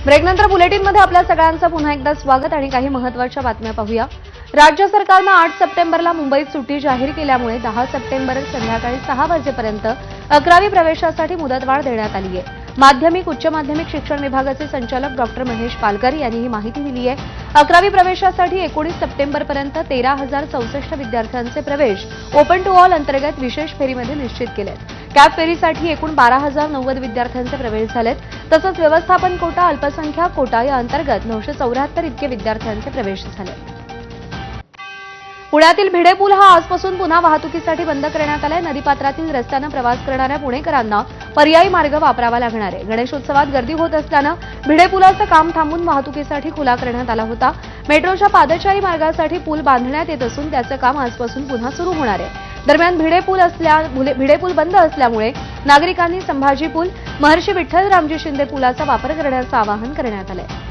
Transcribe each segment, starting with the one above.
ब्रेकनंतर बुलेटिनमध्ये आपल्या सगळ्यांचं पुन्हा एकदा स्वागत आणि काही महत्त्वाच्या बातम्या पाहूया। राज्य सरकारनं 8 सप्टेंबरला मुंबईत सुट्टी जाहीर केल्यामुळे 10 सप्टेंबर संध्याकाळी 6 वाजेपर्यंत 11वी प्रवेशासाठी मुदतवाढ देण्यात आली आहे। माध्यमिक उच्च माध्यमिक शिक्षण विभागाचे संचालक डॉक्टर महेश पालकर यांनी ही माहिती दिली आहे। 11वी प्रवेशासाठी 19 सप्टेंबरपर्यंत 13,064 विद्यार्थ्यांचे प्रवेश ओपन टू ऑल अंतर्गत विशेष फेरीमध्ये निश्चित केलेत। कॅप फेरीसाठी एकूण 12,090 विद्यार्थ्यांचे प्रवेश झालेत। तसंच व्यवस्थापन कोटा अल्पसंख्याक कोटा या अंतर्गत 974 इतके विद्यार्थ्यांचे प्रवेश झाले। पुण्यातील भिडे पूल हा आजपासून पुन्हा वाहतुकीसाठी बंद करण्यात आलाय। नदीपात्रातील रस्त्यानं प्रवास करणाऱ्या पुणेकरांना पर्यायी मार्ग वापरावा लागणार आहे। गणेशोत्सवात गर्दी होत असल्यानं भिडे पुलाचं काम थांबवून वाहतुकीसाठी खुला करण्यात आला होता। मेट्रोच्या पादचारी मार्गासाठी पूल बांधण्यात येत असून त्याचं काम आजपासून पुन्हा सुरू होणार आहे। दरम्यान भिडे पूल बंद असल्यामुळे नागरिकांनी संभाजी पूल, महर्षी विठ्ठलरामजी शिंदे पुलाचा वापर करण्याचं आवाहन करण्यात आलंय।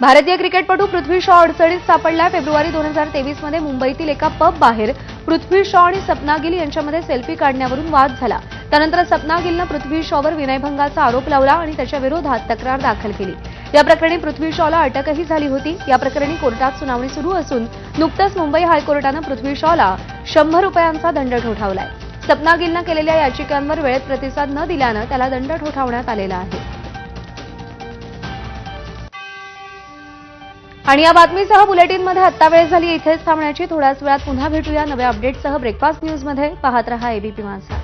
भारतीय क्रिकेटपटू पृथ्वी शॉ अडचणीत सापडलाय। फेब्रुवारी 2023 मध्ये मुंबईतील एका पब बाहेर पृथ्वी शॉ आणि सपना गिल यांच्यामध्ये सेल्फी काढण्यावरून वाद झाला। त्यानंतर सपना गिलनं पृथ्वी शॉवर विनयभंगाचा आरोप लावला आणि त्याच्या विरोधात तक्रार दाखल केली। या प्रकरणी पृथ्वी शॉला अटकही झाली होती। या प्रकरणी कोर्टात सुनावणी सुरू असून नुकतंच मुंबई हायकोर्टानं पृथ्वी शॉला 100 रुपयांचा दंड ठोठावलाय। सपना गिलनं केलेल्या याचिकांवर वेळेत प्रतिसाद न दिल्यानं त्याला दंड ठोठावण्यात आलेला आहे। आणि या बातमीसह बुलेटिनमध्ये आत्ता वेळ झाली इथेच थांबण्याची। थोड्याच वेळात पुन्हा भेटूया नव्या अपडेटसह ब्रेकफास्ट न्यूजमध्ये। पाहत रहा एबीपी माझा।